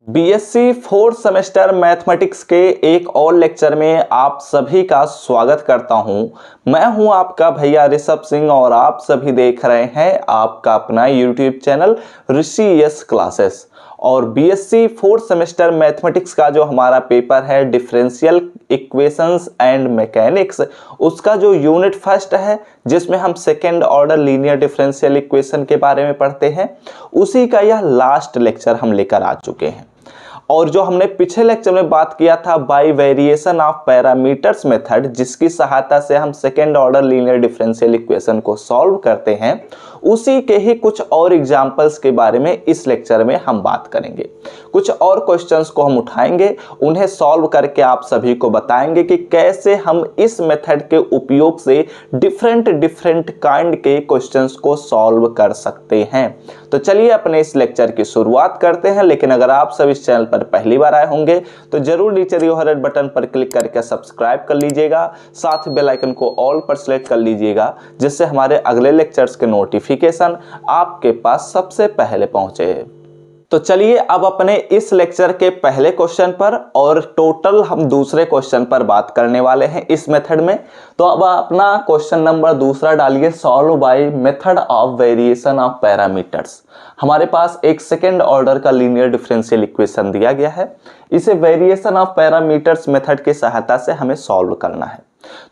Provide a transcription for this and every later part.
BSc fourth semester mathematics के एक और लेक्चर में आप सभी का स्वागत करता हूं। मैं हूं आपका भैया ऋषभ सिंह और आप सभी देख रहे हैं आपका अपना यूट्यूब चैनल ऋषि यस क्लासेस। और बीएससी फोर्थ सेमेस्टर मैथमेटिक्स का जो हमारा पेपर है डिफरेंशियल इक्वेशंस एंड मैकेनिक्स, उसका जो यूनिट फर्स्ट है जिसमें हम second order linear differential equation के बारे में पढ़ते हैं, उसी का यह लास्ट लेक्चर हम लेकर आ चुके हैं। और जो हमने पिछले लेक्चर में बात किया था bye variation of parameters method, जिसकी सहायता से हम second order linear differential equation को सॉल्व करते हैं, उसी के ही कुछ और एग्जांपल्स के बारे में इस लेक्चर में हम बात करेंगे। कुछ और क्वेश्चंस को हम उठाएंगे, उन्हें सॉल्व करके आप सभी को बताएंगे कि कैसे हम इस मेथड के उपयोग से डिफरेंट काइंड के क्वेश्चंस को सॉल्व कर सकते हैं। तो चलिए अपने इस लेक्चर की शुरुआत करते हैं। लेकिन अगर आप सब इस चैनल पर पहली बार आए होंगे तो जरूर नीचे दिए हुए रेड बटन पर क्लिक करके सब्सक्राइब कर लीजिएगा, साथ ही बेल आइकन को ऑल पर सेलेक्ट कर लीजिएगा, जिससे हमारे अगले लेक्चर्स के नोटिफिकेशन आपके पास सबसे पहले पहुंचे। तो चलिए अब अपने इस लेक्चर के पहले क्वेश्चन पर और टोटल हम दूसरे क्वेश्चन पर बात करने वाले हैं इस मेथड में। तो अब अपना क्वेश्चन नंबर दूसरा डालिए, solve by method of variation of parameters. हमारे पास एक सेकेंड ऑर्डर का लीनियर डिफरेंशियल इक्वेशन दिया गया है, इसे वेरिएशन ऑफ पैरामीटर्स मेथड की सहायता से हमें सॉल्व करना है।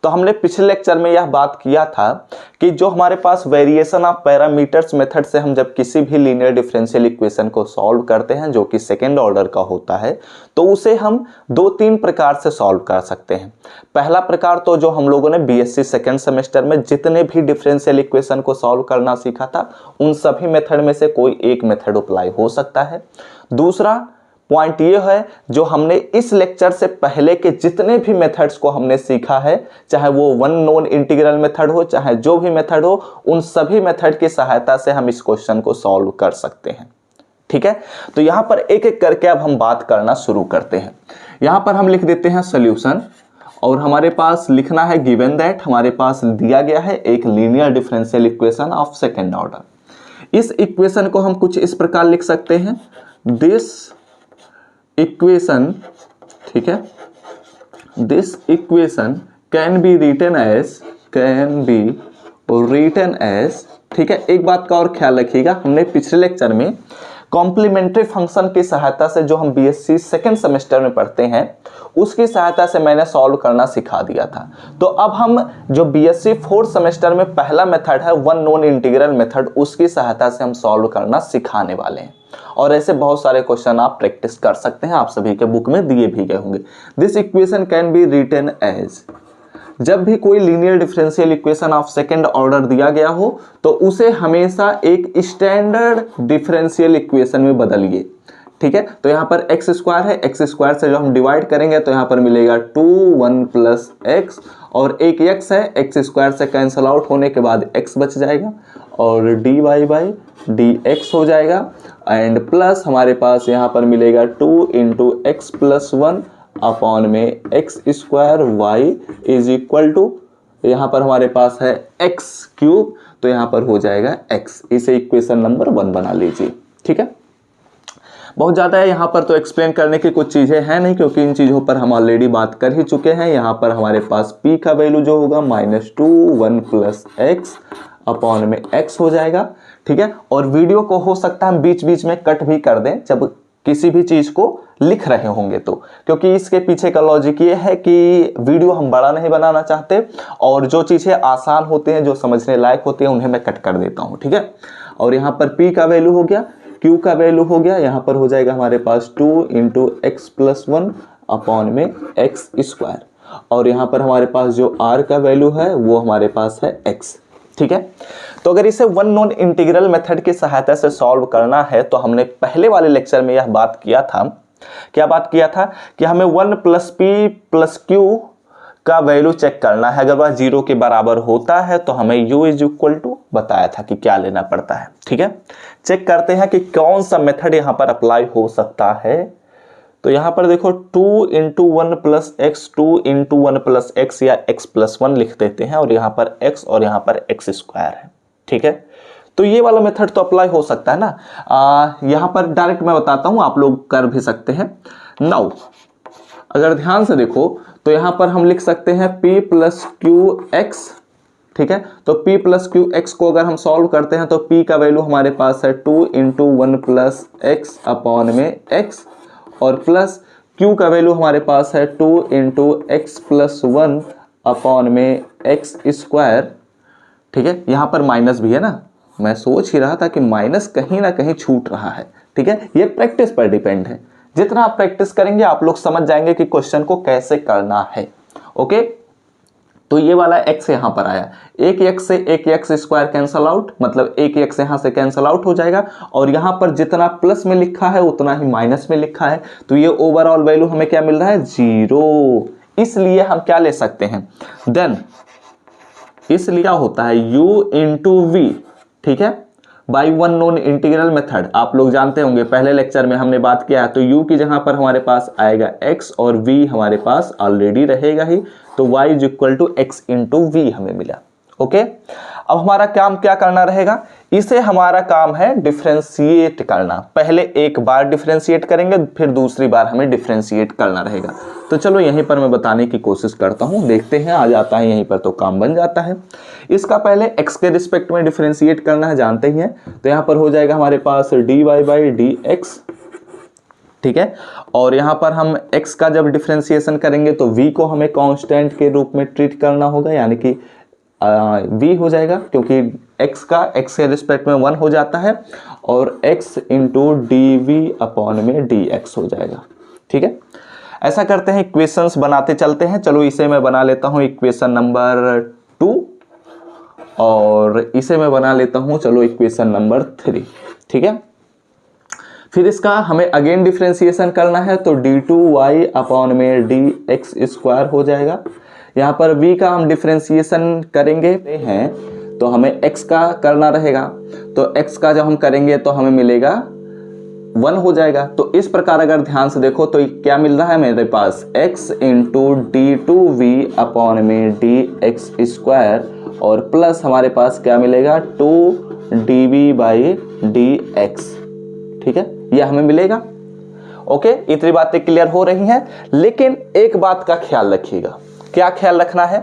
तो हमने पिछले लेक्चर में यह बात किया था कि जो हमारे पास वेरिएशन ऑफ पैरामीटर्स मेथड से हम जब किसी भी लीनियर डिफरेंशियल इक्वेशन को सॉल्व करते हैं जो कि सेकेंड ऑर्डर का होता है, तो उसे हम दो तीन प्रकार से सॉल्व कर सकते हैं। पहला प्रकार तो जो हम लोगों ने बीएससी सेकेंड सेमेस्टर में जितने भी डिफरेंशियल इक्वेशन को सॉल्व करना सीखा था, उन सभी मेथड में से कोई एक मेथड अप्लाई हो सकता है। दूसरा पॉइंट ये है, जो हमने इस लेक्चर से पहले के जितने भी मेथड्स को हमने सीखा है, चाहे वो वन नॉन इंटीग्रल मेथड हो, चाहे जो भी मेथड हो, उन सभी मेथड की सहायता से हम इस क्वेश्चन को सॉल्व कर सकते हैं। ठीक है, तो यहां पर एक एक करके अब हम बात करना शुरू करते हैं। यहां पर हम लिख देते हैं सॉल्यूशन, और हमारे पास लिखना है गिवन दैट हमारे पास दिया गया है एक linear differential equation of second order. इस इक्वेशन को हम कुछ इस प्रकार लिख सकते हैं, दिस इक्वेशन, ठीक है, this equation can be written as, ठीक है। एक बात का और ख्याल रखिएगा, हमने पिछले लेक्चर में कॉम्प्लीमेंट्री फंक्शन की सहायता से जो हम बीएससी सेकेंड सेमेस्टर में पढ़ते हैं, उसकी सहायता से मैंने सॉल्व करना सिखा दिया था। तो अब हम जो बीएससी फोर्थ सेमेस्टर में पहला मेथड है वन नॉन इंटीग्रल मेथड, उसकी सहायता से हम सॉल्व करना सिखाने वाले हैं। और ऐसे बहुत सारे क्वेश्चन आप प्रैक्टिस कर सकते हैं, आप सभी के बुक में दिए भी गए होंगे। This equation can be written as, जब भी कोई linear differential equation of second order दिया गया हो तो उसे हमेशा एक स्टैंडर्ड डिफरेंशियल इक्वेशन में बदलिए। ठीक है, तो यहाँ पर एक्स स्क्वायर है, एक्स स्क्वायर से जो हम डिवाइड करेंगे तो यहाँ पर मिलेगा 2 1 प्लस एक्स, और एक एक्स है, एक्स स्क्वायर से कैंसल आउट होने के बाद एक्स बच जाएगा और d y by D x हो जाएगा, एंड प्लस हमारे पास यहाँ पर मिलेगा 2 इंटू एक्स प्लस 1 अपॉन में x square y is equal to, यहाँ पर हमारे पास है एक्स क्यूब, तो यहाँ पर हो जाएगा एक्स। इसे इक्वेशन नंबर 1 बना लीजिए। ठीक है, बहुत ज़्यादा है यहाँ पर तो एक्सप्लेन करने की कुछ चीज़ें हैं नहीं, क्योंकि इन चीज़ों पर हम ऑलरेडी बात कर ही चुके हैं। यहाँ पर हमारे पास p का वैल्यू जो होगा -2 1 प्लस एक्स अपॉन में x हो जाएगा। ठीक है, और वीडियो को हो सकता है हम बीच बीच में कट भी कर दें जब किसी भी चीज़ को लिख रहे होंगे तो, क्योंकि इसके पीछे का लॉजिक ये है कि वीडियो हम बड़ा नहीं बनाना चाहते, और जो चीज़ें आसान होते हैं, जो समझने लायक होते हैं, उन्हें मैं कट कर देता हूँ। ठीक है, और यहाँ पर p का वैल्यू हो गया, q का वैल्यू हो गया, यहाँ पर हो जाएगा हमारे पास 2 इंटू एक्स प्लस 1 अपॉन में एक्स स्क्वायर, और यहाँ पर हमारे पास जो r का वैल्यू है वो हमारे पास है x। ठीक है, तो अगर इसे वन नॉन इंटीग्रल मेथड की सहायता से सॉल्व करना है तो हमने पहले वाले लेक्चर में यह बात किया था, क्या बात किया था कि हमें 1 प्लस पी प्लस क्यू का वैल्यू चेक करना है। अगर वह 0 के बराबर होता है तो हमें u इज इक्वल टू बताया था कि क्या लेना पड़ता है। ठीक है, चेक करते हैं कि कौन सा मेथड यहाँ पर अप्लाई हो सकता है। तो यहाँ पर देखो 2 into 1 plus x, 2 into 1 plus x या x प्लस 1 लिख देते हैं, और यहाँ पर x और यहाँ पर एक्स स्क्वायर है। ठीक है, तो ये वाला मेथड तो अप्लाई हो सकता है ना। यहाँ पर डायरेक्ट मैं बताता हूँ, आप लोग कर भी सकते हैं। नाउ अगर ध्यान से देखो तो यहाँ पर हम लिख सकते हैं p प्लस क्यू एक्स, ठीक है। तो p प्लस क्यू एक्स को अगर हम सॉल्व करते हैं तो p का वैल्यू हमारे पास है 2 इंटू 1 प्लस एक्स अपॉन में x, और प्लस q का वैल्यू हमारे पास है 2 इंटू एक्स प्लस 1 अपॉन में एक्स स्क्वायर, ठीक है। यहाँ पर माइनस भी है ना, मैं सोच ही रहा था कि माइनस कहीं ना कहीं छूट रहा है, ठीक है। ये प्रैक्टिस पर डिपेंड है, जितना आप प्रैक्टिस करेंगे आप लोग समझ जाएंगे कि क्वेश्चन को कैसे करना है। ओके, तो ये वाला x यहां पर आया, एक x से एक x स्क्वायर कैंसल आउट, मतलब एक x यहां से कैंसल आउट हो जाएगा, और यहां पर जितना प्लस में लिखा है उतना ही माइनस में लिखा है, तो ये ओवरऑल वैल्यू हमें क्या मिल रहा है, 0। इसलिए हम क्या ले सकते हैं देन, इसलिए क्या होता है u इंटू वी, ठीक है, by one known integral method. आप लोग जानते होंगे पहले लेक्चर में हमने बात किया है, तो u की जगह पर हमारे पास आएगा x और v हमारे पास ऑलरेडी रहेगा ही, तो y is equal to x into v हमें मिला। ओके, अब हमारा काम क्या करना रहेगा, इसे हमारा काम है डिफरेंशिएट करना। पहले एक बार डिफरेंशिएट करेंगे, फिर दूसरी बार हमें डिफरेंशिएट करना रहेगा। तो चलो यहीं पर मैं बताने की कोशिश करता हूं, देखते हैं आ जाता है यहीं पर तो काम बन जाता है। इसका पहले x के रिस्पेक्ट में डिफरेंशिएट करना है, जानते ही हैं, तो यहां पर हो जाएगा हमारे पास dy बाई डी एक्स, ठीक है। और यहां पर हम x का जब डिफरेंशिएशन करेंगे तो v को हमें कांस्टेंट के रूप में ट्रीट करना होगा, यानी कि v हो जाएगा, क्योंकि x का x के रिस्पेक्ट में 1 हो जाता है, और x into D we upon में डी एक्स हो जाएगा, ठीक है। ऐसा करते हैं, इक्वेशंस बनाते चलते हैं। चलो इसे मैं बना लेता हूं इक्वेशन नंबर 2, और इसे मैं बना लेता हूं चलो इक्वेशन नंबर 3, ठीक है। फिर इसका हमें अगेन डिफरेंशिएशन करना है, तो d2y अपॉन में dx स्क्वायर हो जाएगा। यहाँ पर v का हम डिफरेंशिएशन करेंगे हैं तो हमें x का करना रहेगा, तो x का जब हम करेंगे तो हमें मिलेगा 1 हो जाएगा। तो इस प्रकार अगर ध्यान से देखो तो क्या मिल रहा है मेरे पास, x इंटू d2v अपॉन में dx स्क्वायर, और प्लस हमारे पास क्या मिलेगा 2dv बाई dx, ठीक है, यह हमें मिलेगा। ओके, इतनी बातें क्लियर हो रही हैं, लेकिन एक बात का ख्याल रखिएगा। क्या ख्याल रखना है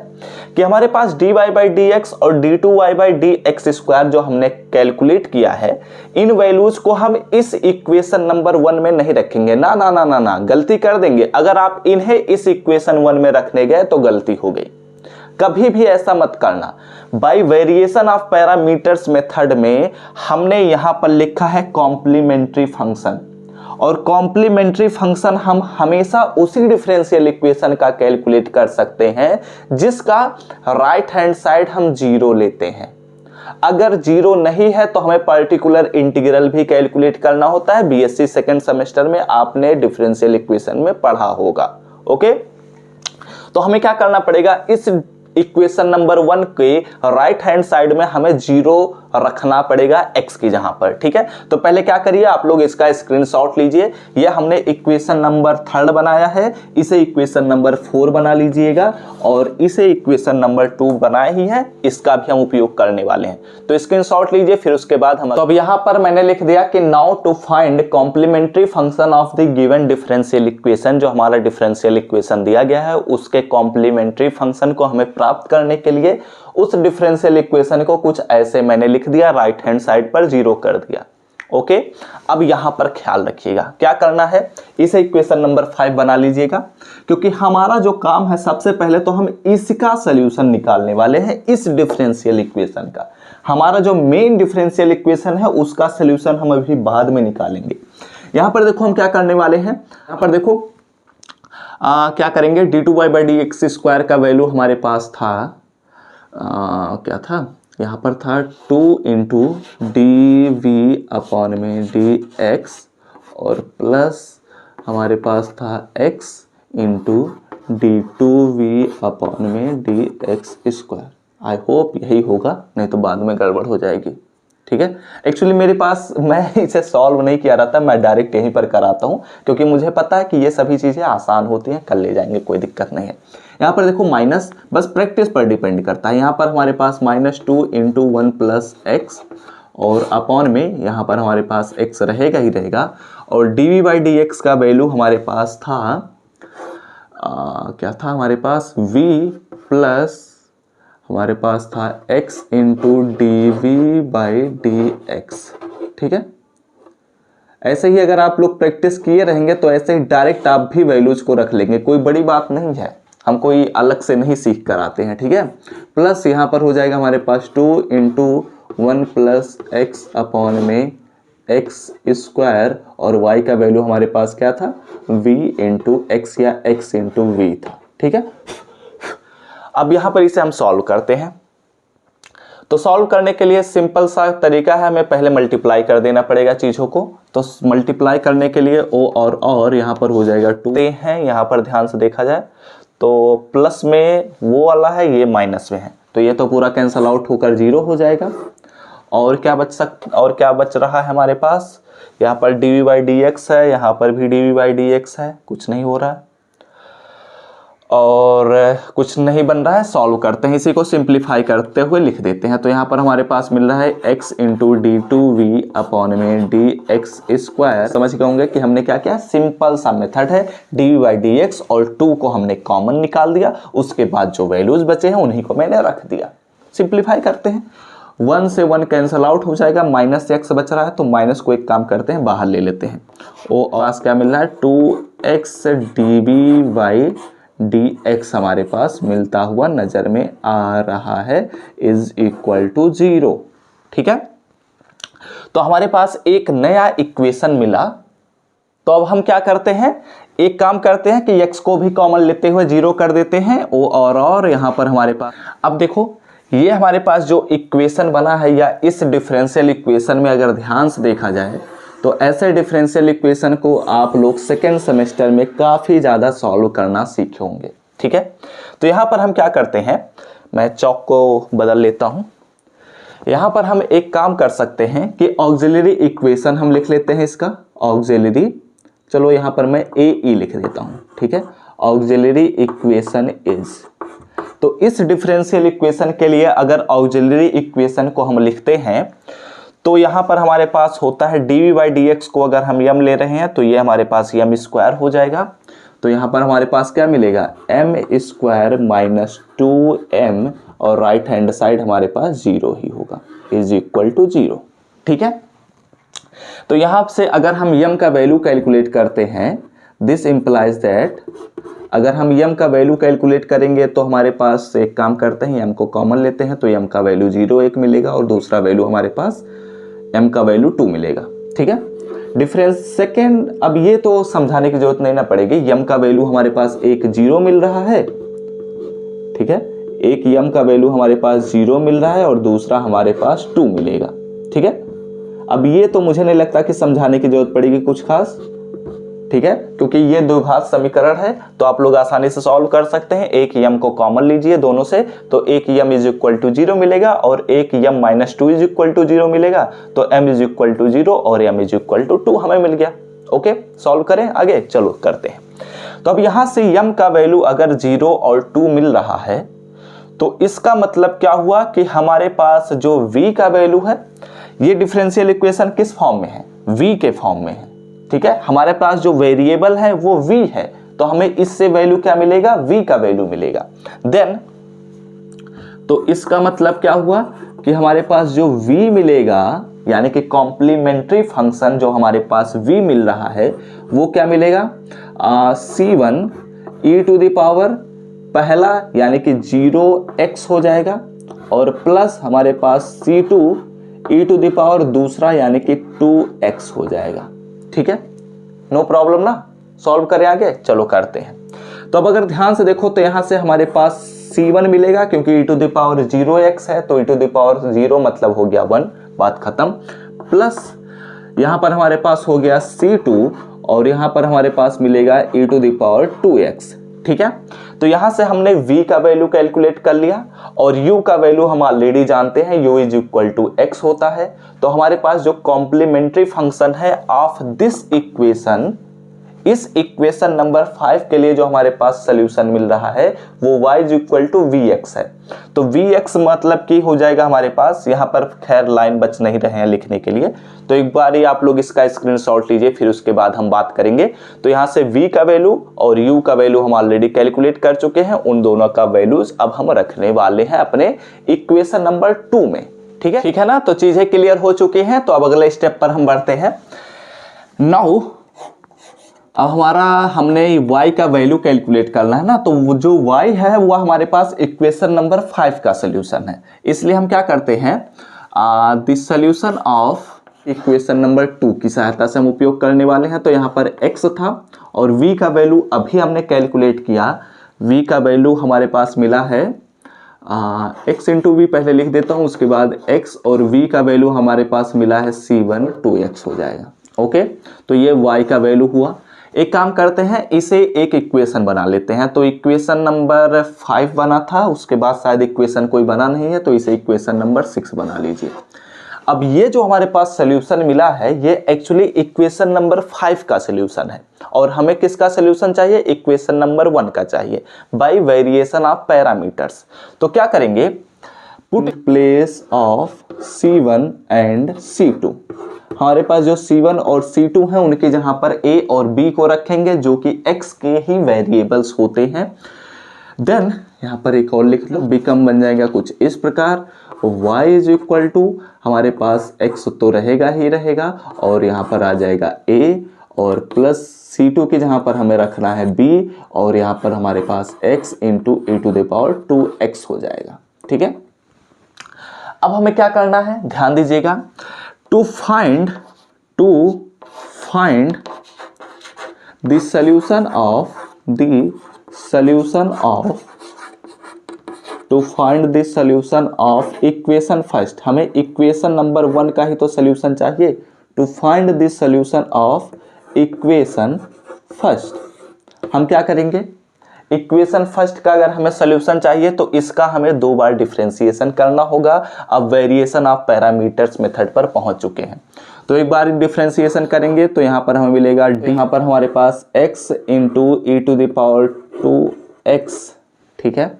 कि हमारे पास dy बाई डी एक्स और d2y by D x square जो हमने कैलकुलेट किया है, इन वैल्यूज को हम इस इक्वेशन नंबर 1 में नहीं रखेंगे। ना ना ना ना ना, गलती कर देंगे। अगर आप इन्हें इस इक्वेशन 1 में रखने गए तो गलती हो गई, कभी भी ऐसा मत करना। Bye variation of parameters method में हमने यहां पर लिखा है कॉम्प्लीमेंट्री फंक्शन, और कॉम्प्लीमेंट्री फंक्शन हम हमेशा उसी डिफरेंशियल इक्वेशन का कैलकुलेट कर सकते हैं जिसका राइट हैंड साइड हम 0 लेते हैं। अगर 0 नहीं है तो हमें पर्टिकुलर इंटीग्रल भी कैलकुलेट करना होता है। बीएससी सेकंड सेमेस्टर में आपने डिफरेंशियल इक्वेशन में पढ़ा होगा। ओके, तो हमें क्या करना पड़ेगा, इस इक्वेशन नंबर 1 के राइट हैंड साइड में हमें 0 रखना पड़ेगा x की जहां पर, ठीक है। तो पहले क्या करिए, आप लोग इसका स्क्रीनशॉट लीजिए। ये हमने इक्वेशन नंबर 3 बनाया है, इसे इक्वेशन नंबर 4 बना लीजिएगा, और इसे इक्वेशन नंबर 2 बनाए ही है, इसका भी हम उपयोग करने वाले हैं। तो स्क्रीनशॉट लीजिए, फिर उसके बाद हम, तो अब यहां पर मैंने लिख दिया कि now to find complementary function of the given differential equation. जो हमारा डिफरेंशियल इक्वेशन दिया गया है उसके कॉम्प्लीमेंट्री फंक्शन को हमें प्राप्त करने के लिए उस डिफरेंशियल इक्वेशन को कुछ ऐसे मैंने लिख दिया, राइट हैंड साइड पर 0 कर दिया। ओके, अब यहां पर ख्याल रखिएगा क्या करना है, इसे इक्वेशन नंबर 5 बना लीजिएगा, क्योंकि हमारा जो काम है सबसे पहले तो हम इसका सॉल्यूशन निकालने वाले हैं। इस डिफरेंशियल इक्वेशन का, हमारा जो मेन डिफरेंशियल इक्वेशन है उसका सॉल्यूशन हम अभी बाद में निकालेंगे। यहां पर देखो हम क्या करने वाले हैं, यहां पर देखो क्या करेंगे, d2y by D x square का वैल्यू हमारे पास था, क्या था, यहाँ पर था 2 इंटू डी वी अपॉन में डी एक्स, और प्लस हमारे पास था x into D two we upon में D x square. I hope यही होगा, नहीं तो बाद में गड़बड़ हो जाएगी, ठीक है। एक्चुअली मेरे पास, मैं इसे सॉल्व नहीं किया रहा था, मैं डायरेक्ट यहीं पर कराता हूँ, क्योंकि मुझे पता है कि ये सभी चीज़ें आसान होती हैं, कर ले जाएंगे, कोई दिक्कत नहीं है। यहाँ पर देखो माइनस, बस प्रैक्टिस पर डिपेंड करता है। यहाँ पर हमारे पास -2 इंटू 1 प्लस एक्स, और अपॉन में यहाँ पर हमारे पास x रहेगा ही रहेगा, और dv बाई डी एक्स का वैल्यू हमारे पास था क्या था हमारे पास v प्लस हमारे पास था x into D v by D x. ठीक है, ऐसे ही अगर आप लोग प्रैक्टिस किए रहेंगे तो ऐसे ही डायरेक्ट आप भी वैल्यूज को रख लेंगे, कोई बड़ी बात नहीं है, हम कोई अलग से नहीं सीख कर आते हैं। ठीक है, प्लस यहाँ पर हो जाएगा हमारे पास 2 इंटू 1 प्लस एक्स अपॉन में एक्स स्क्वायर, और y का वैल्यू हमारे पास क्या था v इंटू एक्स या x इंटू वी था। ठीक है, अब यहाँ पर इसे हम सॉल्व करते हैं। तो सॉल्व करने के लिए सिंपल सा तरीका है, हमें पहले मल्टीप्लाई कर देना पड़ेगा चीज़ों को। तो मल्टीप्लाई करने के लिए o और यहाँ पर हो जाएगा 2 हैं, यहाँ पर ध्यान से देखा जाए तो प्लस में वो वाला है, ये माइनस में है, तो ये तो पूरा कैंसल आउट होकर 0 हो जाएगा। और क्या बच रहा है हमारे पास, यहाँ पर dv बाई डी एक्स है, यहाँ पर भी dv बाई डी एक्स है, कुछ नहीं हो रहा है और कुछ नहीं बन रहा है। सॉल्व करते हैं, इसी को सिंप्लीफाई करते हुए लिख देते हैं। तो यहाँ पर हमारे पास मिल रहा है x into D two we upon में डी एक्स स्क्वायर। समझ गए होंगे कि हमने क्या किया, सिंपल सा मेथड है, डी बाई डी एक्स और 2 को हमने कॉमन निकाल दिया, उसके बाद जो वैल्यूज बचे हैं उन्हीं को मैंने रख दिया। सिंप्लीफाई करते हैं, 1 से 1 कैंसल आउट हो जाएगा, माइनस एक्स बच रहा है तो माइनस को एक काम करते हैं बाहर ले लेते हैं। ओ पास क्या मिल रहा है 2x d b by D x हमारे पास मिलता हुआ नजर में आ रहा है, इज इक्वल टू 0। ठीक है, तो हमारे पास एक नया इक्वेशन मिला। तो अब हम क्या करते हैं, एक काम करते हैं कि x को भी कॉमन लेते हुए 0 कर देते हैं। ओ और यहाँ पर हमारे पास, अब देखो ये हमारे पास जो इक्वेशन बना है, या इस डिफरेंशियल इक्वेशन में अगर ध्यान से देखा जाए तो ऐसे डिफरेंशियल इक्वेशन को आप लोग सेकेंड सेमेस्टर में काफ़ी ज़्यादा सॉल्व करना सीखे होंगे। ठीक है, तो यहाँ पर हम क्या करते हैं, मैं चौक को बदल लेता हूँ। यहाँ पर हम एक काम कर सकते हैं कि ऑक्सिलरी इक्वेशन हम लिख लेते हैं, इसका ऑक्सिलरी, चलो यहाँ पर मैं ए ई लिख देता हूँ। ठीक है, ऑक्सिलरी इक्वेशन इज, तो इस डिफरेंशियल इक्वेशन के लिए अगर ऑक्सिलरी इक्वेशन को हम लिखते हैं तो यहाँ पर हमारे पास होता है dv बाई डी एक्स को अगर हम यम ले रहे हैं तो ये हमारे पास यम स्क्वायर हो जाएगा। तो यहाँ पर हमारे पास क्या मिलेगा, एम स्क्वायर माइनस 2m, और राइट हैंड साइड हमारे पास 0 ही होगा, इज इक्वल टू 0। ठीक है, तो यहाँ से अगर हम यम का वैल्यू कैलकुलेट करते हैं, दिस इंप्लाइज दैट अगर हम यम का वैल्यू कैलकुलेट करेंगे तो हमारे पास एक काम करते हैं, यम को कॉमन लेते हैं तो यम का वैल्यू 0 1 मिलेगा, और दूसरा वैल्यू हमारे पास m का वैल्यू 2 मिलेगा। ठीक है, डिफरेंस सेकेंड, अब ये तो समझाने की जरूरत नहीं ना पड़ेगी, m का वैल्यू हमारे पास एक 0 मिल रहा है। ठीक है, एक m का वैल्यू हमारे पास 0 मिल रहा है और दूसरा हमारे पास 2 मिलेगा। ठीक है, अब ये तो मुझे नहीं लगता कि समझाने की जरूरत पड़ेगी कुछ खास। ठीक है, क्योंकि ये द्विघात समीकरण है तो आप लोग आसानी से सॉल्व कर सकते हैं। एक यम को कॉमन लीजिए दोनों से, तो एक यम इज इक्वल टू 0 मिलेगा और एक यम माइनस 2 इज इक्वल टू 0 मिलेगा, तो m इज इक्वल टू 0 और m इज इक्वल टू 2 हमें मिल गया। ओके, सॉल्व करें आगे, चलो करते हैं। तो अब यहाँ से यम का वैल्यू अगर 0 और 2 मिल रहा है तो इसका मतलब क्या हुआ कि हमारे पास जो v का वैल्यू है, ये डिफरेंशियल इक्वेशन किस फॉर्म में है, v के फॉर्म में है। ठीक है, हमारे पास जो वेरिएबल है वो v है, तो हमें इससे वैल्यू क्या मिलेगा, v का वैल्यू मिलेगा। देन तो इसका मतलब क्या हुआ कि हमारे पास जो v मिलेगा, यानी कि कॉम्प्लीमेंट्री फंक्शन जो हमारे पास v मिल रहा है वो क्या मिलेगा, c1 e to the power पहला यानी कि 0x हो जाएगा, और प्लस हमारे पास c2 e to the power दूसरा यानी कि 2x हो जाएगा। ठीक है, नो प्रॉब्लम ना, सॉल्व करें आगे, चलो करते हैं। तो अब अगर ध्यान से देखो तो यहाँ से हमारे पास c1 मिलेगा, क्योंकि e to the power 0x है तो e टू द पावर 0 मतलब हो गया 1, बात खत्म। प्लस यहाँ पर हमारे पास हो गया c2 और यहाँ पर हमारे पास मिलेगा e to the power 2x। ठीक है, तो यहाँ से हमने v का वैल्यू कैलकुलेट कर लिया और u का वैल्यू हम ऑलरेडी जानते हैं, u is equal to x होता है। तो हमारे पास जो कॉम्प्लीमेंट्री फंक्शन है ऑफ दिस इक्वेशन इस इक्वेशन नंबर 5 के लिए जो हमारे पास सोल्यूशन मिल रहा है वो y = vx है। तो vx मतलब कि हो जाएगा हमारे पास, यहाँ पर खैर लाइन बच नहीं रहे हैं लिखने के लिए, तो एक बार ही आप लोग इसका स्क्रीनशॉट लीजिए, फिर उसके बाद हम बात करेंगे। तो यहाँ से v का वैल्यू और u का वैल्यू हम ऑलरेडी कैलकुलेट कर चुके हैं, उन दोनों का वैल्यूज अब हम रखने वाले हैं अपने इक्वेशन नंबर 2 में। ठीक है ना, तो चीजें क्लियर हो चुकी हैं। तो अब अगले स्टेप पर हम बढ़ते हैं। नाउ अब हमारा हमने y का वैल्यू कैलकुलेट करना है ना, तो वो जो y है वो हमारे पास इक्वेशन नंबर 5 का सोल्यूशन है। इसलिए हम क्या करते हैं, the solution of equation number 2 की सहायता से हम उपयोग करने वाले हैं। तो यहाँ पर x था और v का वैल्यू अभी हमने कैलकुलेट किया, v का वैल्यू हमारे पास मिला है x इंटू वी पहले लिख देता हूँ, उसके बाद x और v का वैल्यू हमारे पास मिला है c1 2x हो जाएगा। ओके, तो ये y का वैल्यू हुआ। एक काम करते हैं, इसे एक इक्वेशन बना लेते हैं। तो इक्वेशन नंबर 5 बना था, उसके बाद शायद इक्वेशन कोई बना नहीं है, तो इसे इक्वेशन नंबर 6 बना लीजिए। अब ये जो हमारे पास सोल्यूशन मिला है ये एक्चुअली इक्वेशन नंबर 5 का सोल्यूशन है, और हमें किसका सोल्यूशन चाहिए, इक्वेशन नंबर 1 का चाहिए, बाय वेरिएशन ऑफ पैरामीटर्स। तो क्या करेंगे, put place of C1 and C2। हमारे पास जो C1 और C2 हैं उनके जहां पर A और B को रखेंगे, जो कि x के ही वेरिएबल्स होते हैं। देन यहाँ पर एक और लिख लो, बिकम बन जाएगा कुछ इस प्रकार, y = हमारे पास x तो रहेगा ही रहेगा, और यहाँ पर आ जाएगा a, और प्लस C2 के जहाँ पर हमें रखना है b, और यहाँ पर हमारे पास x × e⁻²x हो जाएगा। ठीक है, अब हमें क्या करना है, ध्यान दीजिएगा। To find the solution of equation first, हमें इक्वेशन नंबर 1 का ही तो सॉल्यूशन चाहिए। To find the solution of equation first हम क्या करेंगे, इक्वेशन फर्स्ट का अगर हमें सॉल्यूशन चाहिए तो इसका हमें 2 बार डिफरेंशिएशन करना होगा। अब वेरिएशन ऑफ पैरामीटर्स मेथड पर पहुंच चुके हैं, तो एक बार डिफरेंशिएशन करेंगे तो यहाँ पर हमें मिलेगा, यहाँ पर हमारे पास x × e⁻²x। ठीक है,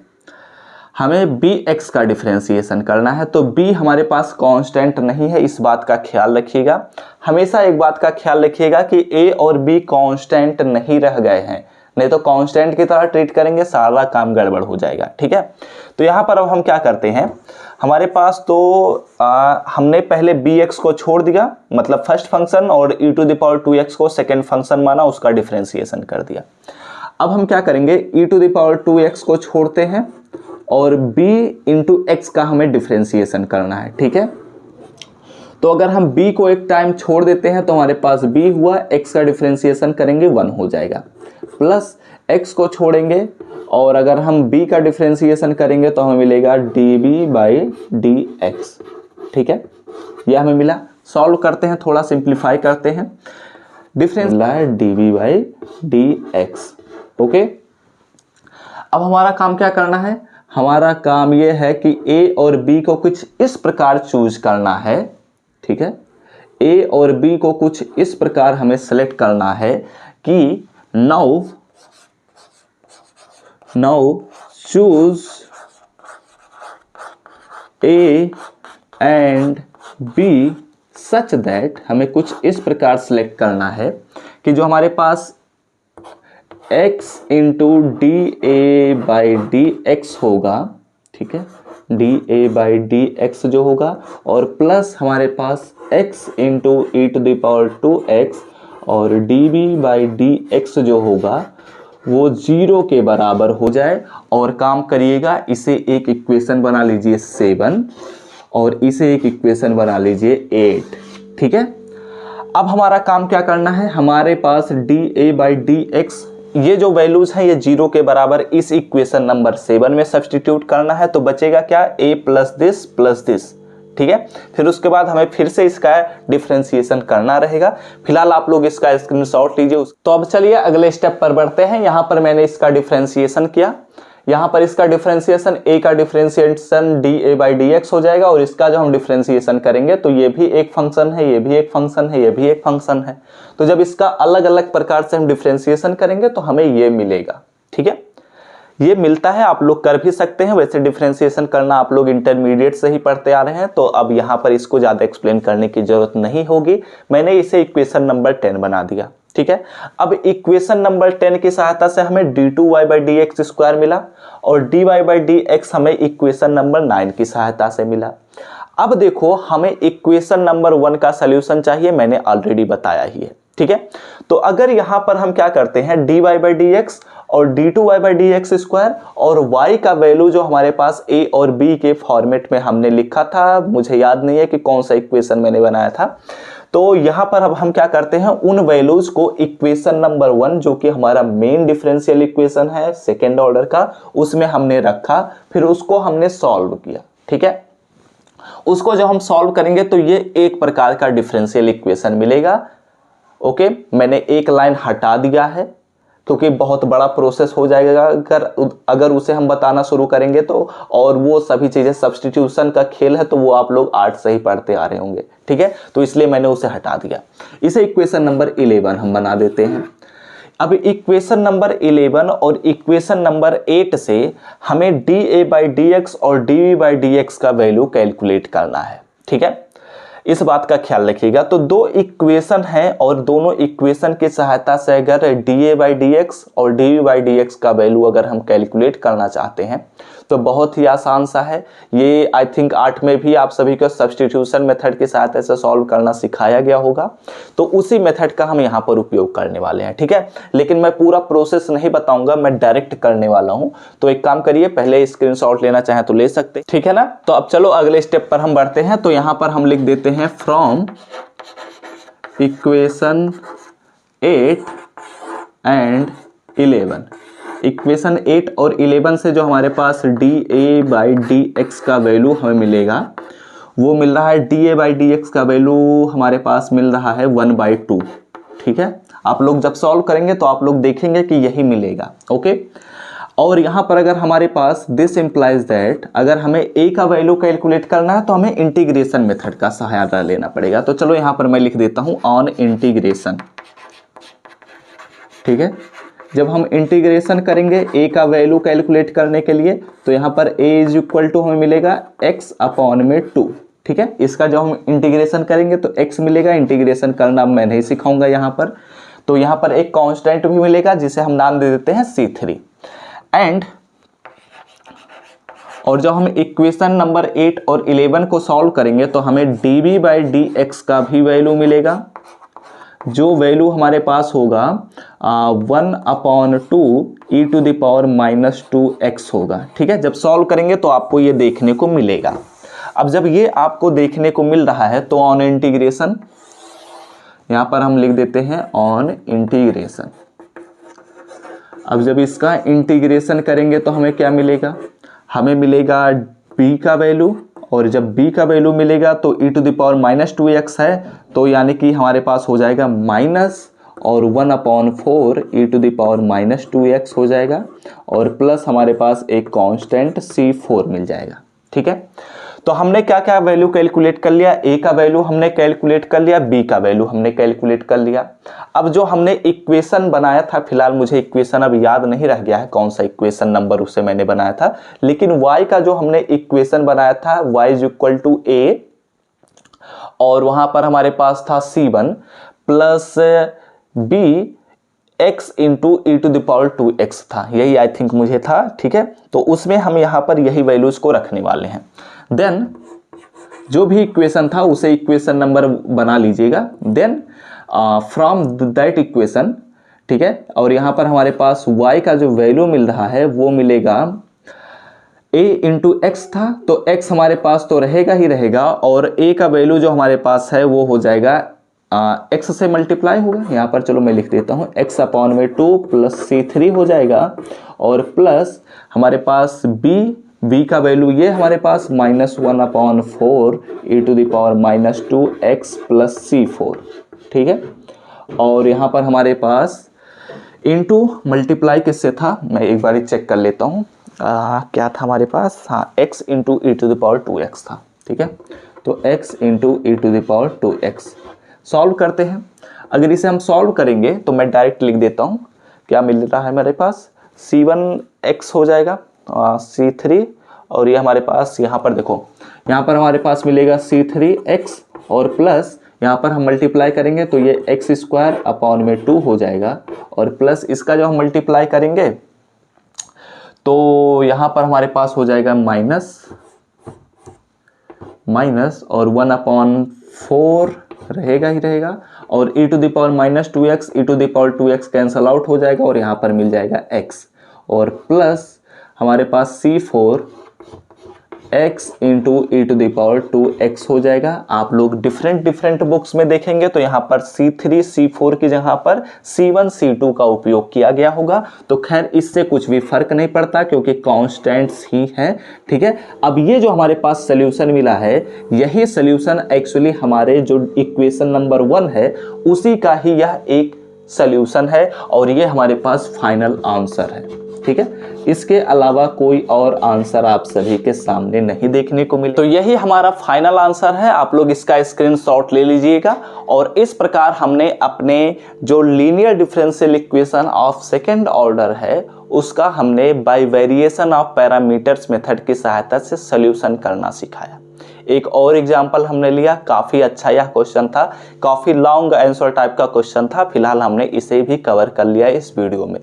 हमें bx का डिफरेंशिएशन करना है, तो b हमारे पास कांस्टेंट नहीं है, इस बात का ख्याल रखिएगा। हमेशा एक बात का ख्याल रखिएगा कि a और b कांस्टेंट नहीं रह गए हैं, नहीं तो कांस्टेंट की तरह ट्रीट करेंगे सारा काम गड़बड़ हो जाएगा। ठीक है, तो यहाँ पर अब हम क्या करते हैं, हमारे पास तो हमने पहले bx को छोड़ दिया, मतलब फर्स्ट फंक्शन, और e⁻²x को सेकंड फंक्शन माना, उसका डिफरेंशिएशन कर दिया। अब हम क्या करेंगे, e⁻²x को छोड़ते हैं और b × x का हमें डिफरेंशिएशन करना है। ठीक है, तो अगर हम b को एक टाइम छोड़ देते हैं तो हमारे पास b हुआ, x का डिफरेंशिएशन करेंगे 1 हो जाएगा, प्लस x को छोड़ेंगे और अगर हम b का डिफरेंशिएशन करेंगे तो हमें मिलेगा db/dx। ठीक है, ये हमें मिला। सॉल्व करते हैं, थोड़ा सिंप्लीफाई करते हैं, डिफरेंस मिला है db/dx। ओके, अब हमारा काम क्या करना है, हमारा काम ये है कि a और b को कुछ इस प्रकार चूज करना है। ठीक है, a और b को कुछ इस प्रकार हमें सेलेक्ट करना है कि now choose a and b such that, हमें कुछ इस प्रकार सेलेक्ट करना है कि जो हमारे पास x × dA/dx होगा, ठीक है, dA/dx जो होगा, और प्लस हमारे पास x × e⁻²x और dB/dx जो होगा वो 0 के बराबर हो जाए। और काम करिएगा, इसे एक इक्वेशन बना लीजिए 7 और इसे एक इक्वेशन बना लीजिए 8। ठीक है, अब हमारा काम क्या करना है, हमारे पास dA/dx ये जो वैल्यूज हैं ये 0 के बराबर इस इक्वेशन नंबर 7 में सब्स्टिट्यूट करना है, तो बचेगा क्या, a + this + this। ठीक है, फिर उसके बाद हमें फिर से इसका डिफरेंशिएशन करना रहेगा। फिलहाल आप लोग इसका स्क्रीनशॉट लीजिए। तो अब चलिए अगले स्टेप पर बढ़ते हैं। यहाँ पर मैंने इसका डिफरेंशिएशन किया, यहाँ पर इसका डिफरेंशिएशन, ए का differentiation D A by D x हो जाएगा, और इसका जो हम डिफरेंशिएशन करेंगे तो ये भी एक फंक्शन है, ये भी एक फंक्शन है, ये भी एक फंक्शन है। तो जब इसका अलग अलग प्रकार से हम डिफरेंशिएशन करेंगे तो हमें ये मिलेगा। ठीक है, ये मिलता है, आप लोग कर भी सकते हैं। वैसे डिफरेंशिएशन करना आप लोग इंटरमीडिएट से ही पढ़ते आ रहे हैं, तो अब यहाँ पर इसको ज़्यादा एक्सप्लेन करने की जरूरत नहीं होगी। मैंने इसे इक्वेशन नंबर 10 बना दिया। ठीक है, अब इक्वेशन नंबर 10 की सहायता से हमें d2y by D x square मिला, और dy बाई डी एक्स हमें इक्वेशन नंबर 9 की सहायता से मिला। अब देखो, हमें इक्वेशन नंबर 1 का सोल्यूशन चाहिए, मैंने ऑलरेडी बताया ही है। ठीक है, तो अगर यहां पर हम क्या करते हैं, dy बाई डी एक्स और d2y by D x square, और y का वैल्यू जो हमारे पास a और b के फॉर्मेट में हमने लिखा था, मुझे याद नहीं है कि कौन सा इक्वेशन मैंने बनाया था। तो यहां पर अब हम क्या करते हैं, उन वैल्यूज को इक्वेशन नंबर 1 जो कि हमारा मेन डिफरेंशियल इक्वेशन है सेकेंड ऑर्डर का, उसमें हमने रखा, फिर उसको हमने सॉल्व किया। ठीक है, उसको जब हम सॉल्व करेंगे तो ये एक प्रकार का डिफरेंशियल इक्वेशन मिलेगा। ओके, मैंने एक लाइन हटा दिया है क्योंकि बहुत बड़ा प्रोसेस हो जाएगा अगर उसे हम बताना शुरू करेंगे तो, और वो सभी चीजें सब्स्टिट्यूशन का खेल है, तो वो आप लोग आर्ट से ही पढ़ते आ रहे होंगे। ठीक है, तो इसलिए मैंने उसे हटा दिया। इसे इक्वेशन नंबर 11 हम बना देते हैं। अब इक्वेशन नंबर 11 और इक्वेशन नंबर 8 से हमें dA बाई डी एक्स और dV बाई डी एक्स का वैल्यू कैलकुलेट करना है। ठीक है, इस बात का ख्याल रखिएगा। तो दो इक्वेशन हैं, और दोनों इक्वेशन की सहायता से अगर dA बाई डी एक्स और dV बाई डी एक्स का वैल्यू अगर हम कैलकुलेट करना चाहते हैं तो बहुत ही आसान सा है। ये आई थिंक 8 में भी आप सभी को सब्स्टिट्यूशन मेथड की सहायता से सॉल्व करना सिखाया गया होगा, तो उसी मेथड का हम यहाँ पर उपयोग करने वाले हैं। ठीक है, लेकिन मैं पूरा प्रोसेस नहीं बताऊंगा, मैं डायरेक्ट करने वाला हूँ। तो एक काम करिए, पहले स्क्रीनशॉट लेना चाहें तो ले सकते, ठीक है ना। तो अब चलो अगले स्टेप पर हम बढ़ते हैं। तो यहाँ पर हम लिख देते हैं फ्रॉम इक्वेशन 8 एंड 11। इक्वेशन 8 और 11 से जो हमारे पास dA बाई डी एक्स का वैल्यू हमें मिलेगा, वो मिल रहा है dA बाई डी एक्स का वैल्यू हमारे पास मिल रहा है 1/2। ठीक है, आप लोग जब सॉल्व करेंगे तो आप लोग देखेंगे कि यही मिलेगा। ओके, और यहाँ पर अगर हमारे पास दिस इंप्लाइज दैट अगर हमें a का वैल्यू कैलकुलेट करना है तो हमें इंटीग्रेशन मेथड का सहारा लेना पड़ेगा। तो चलो यहाँ पर मैं लिख देता हूँ ऑन इंटीग्रेशन। ठीक है, जब हम इंटीग्रेशन करेंगे a का वैल्यू कैलकुलेट करने के लिए, तो यहाँ पर a इज इक्वल टू हमें मिलेगा x अपॉन में 2। ठीक है, इसका जब हम इंटीग्रेशन करेंगे तो x मिलेगा। इंटीग्रेशन करना मैं नहीं सिखाऊंगा यहाँ पर। तो यहाँ पर एक कांस्टेंट भी मिलेगा जिसे हम नाम दे देते हैं C3। एंड और जब हम इक्वेशन नंबर 8 और 11 को सॉल्व करेंगे तो हमें dB बाई डी एक्स का भी वैल्यू मिलेगा, जो वैल्यू हमारे पास होगा 1/2 e to the power -2x होगा। ठीक है, जब सॉल्व करेंगे तो आपको ये देखने को मिलेगा। अब जब ये आपको देखने को मिल रहा है तो ऑन इंटीग्रेशन, यहाँ पर हम लिख देते हैं ऑन इंटीग्रेशन। अब जब इसका इंटीग्रेशन करेंगे तो हमें क्या मिलेगा, हमें मिलेगा b का वैल्यू, और जब b का वैल्यू मिलेगा तो e to the power -2x है, तो यानी कि हमारे पास हो जाएगा माइनस और 1/4 e to the power -2x हो जाएगा, और प्लस हमारे पास एक कांस्टेंट C4 मिल जाएगा। ठीक है, तो हमने क्या क्या वैल्यू कैलकुलेट कर लिया, a का वैल्यू हमने कैलकुलेट कर लिया, b का वैल्यू हमने कैलकुलेट कर लिया। अब जो हमने इक्वेशन बनाया था, फिलहाल मुझे इक्वेशन अब याद नहीं रह गया है कौन सा इक्वेशन नंबर उसे मैंने बनाया था, लेकिन y का जो हमने इक्वेशन बनाया था y is equal to a, और वहां पर हमारे पास था C1 plus b x into e to the power 2x था, यही आई थिंक मुझे था। ठीक है, तो उसमें हम यहाँ पर यही वैल्यूज को रखने वाले हैं। देन जो भी इक्वेशन था उसे इक्वेशन नंबर बना लीजिएगा। देन फ्रॉम दैट इक्वेशन, ठीक है, और यहाँ पर हमारे पास y का जो वैल्यू मिल रहा है वो मिलेगा a इंटू एक्स था, तो x हमारे पास तो रहेगा ही रहेगा, और a का वैल्यू जो हमारे पास है वो हो जाएगा x से मल्टीप्लाई होगा। यहाँ पर चलो मैं लिख देता हूँ x अपॉन में 2 प्लस C3 हो जाएगा, और प्लस हमारे पास b का वैल्यू ये हमारे पास -1/4 e to the power -2x plus C4। ठीक है, और यहाँ पर हमारे पास इनटू मल्टीप्लाई किससे था, मैं एक बार चेक कर लेता हूँ। क्या था हमारे पास, हाँ x into e to the power 2x था, ठीक है। तो x into e to the power 2x solve करते हैं। अगर इसे हम सॉल्व करेंगे तो मैं डायरेक्ट लिख देता हूँ, क्या मिल रहा है मेरे पास, c1x हो जाएगा, c3, और ये हमारे पास यहाँ पर देखो, यहाँ पर हमारे पास मिलेगा c3x और प्लस यहाँ पर हम मल्टीप्लाई करेंगे तो ये एक्स स्क्वायर अपॉन में 2 हो जाएगा, और प्लस इसका जब हम मल्टीप्लाई करेंगे तो यहाँ पर हमारे पास हो जाएगा माइनस और 1/4 रहेगा ही रहेगा, और e to the power -2x e to the power 2x cancel out हो जाएगा और यहाँ पर मिल जाएगा x, और प्लस हमारे पास c4x into e to the power 2x हो जाएगा। आप लोग डिफरेंट बुक्स में देखेंगे तो यहाँ पर c3 c4 की जगह पर c1 c2 का उपयोग किया गया होगा, तो खैर इससे कुछ भी फर्क नहीं पड़ता क्योंकि कांस्टेंट्स ही हैं, ठीक है। अब ये जो हमारे पास सोल्यूशन मिला है, यही सोल्यूशन एक्चुअली हमारे जो इक्वेशन नंबर 1 है उसी का ही यह एक सोल्यूशन है, और ये हमारे पास फाइनल आंसर है, ठीक है। इसके अलावा कोई और आंसर आप सभी के सामने नहीं देखने को मिले, तो यही हमारा फाइनल आंसर है। आप लोग इसका स्क्रीनशॉट ले लीजिएगा, और इस प्रकार हमने अपने जो linear differential equation of second order है उसका हमने bye variation of parameters method की सहायता से सॉल्यूशन करना सिखाया। एक और एग्जाम्पल हमने लिया, काफ़ी अच्छा यह क्वेश्चन था, काफ़ी लॉन्ग आंसर टाइप का क्वेश्चन था, फिलहाल हमने इसे भी कवर कर लिया इस वीडियो में।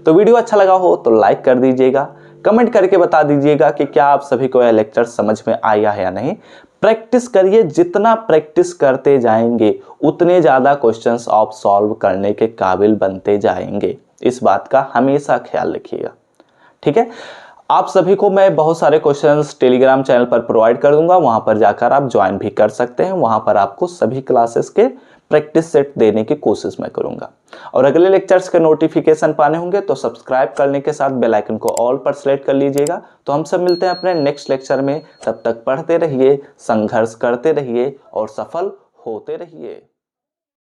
तो वीडियो अच्छा लगा हो तो लाइक कर दीजिएगा, कमेंट करके बता दीजिएगा कि क्या आप सभी को यह लेक्चर समझ में आया है या नहीं। प्रैक्टिस करिए, जितना प्रैक्टिस करते जाएंगे उतने ज़्यादा क्वेश्चंस आप सॉल्व करने के काबिल बनते जाएंगे, इस बात का हमेशा ख्याल रखिएगा, ठीक है। आप सभी को मैं बहुत सारे क्वेश्चंस टेलीग्राम चैनल पर प्रोवाइड कर दूंगा, वहां पर जाकर आप ज्वाइन भी कर सकते हैं। वहां पर आपको सभी क्लासेस के प्रैक्टिस सेट देने की कोशिश मैं करूंगा, और अगले लेक्चर्स के नोटिफिकेशन पाने होंगे तो सब्सक्राइब करने के साथ बेल आइकन को ऑल पर सेलेक्ट कर लीजिएगा। तो हम सब मिलते हैं अपने नेक्स्ट लेक्चर में, तब तक पढ़ते रहिए, संघर्ष करते रहिए और सफल होते रहिए।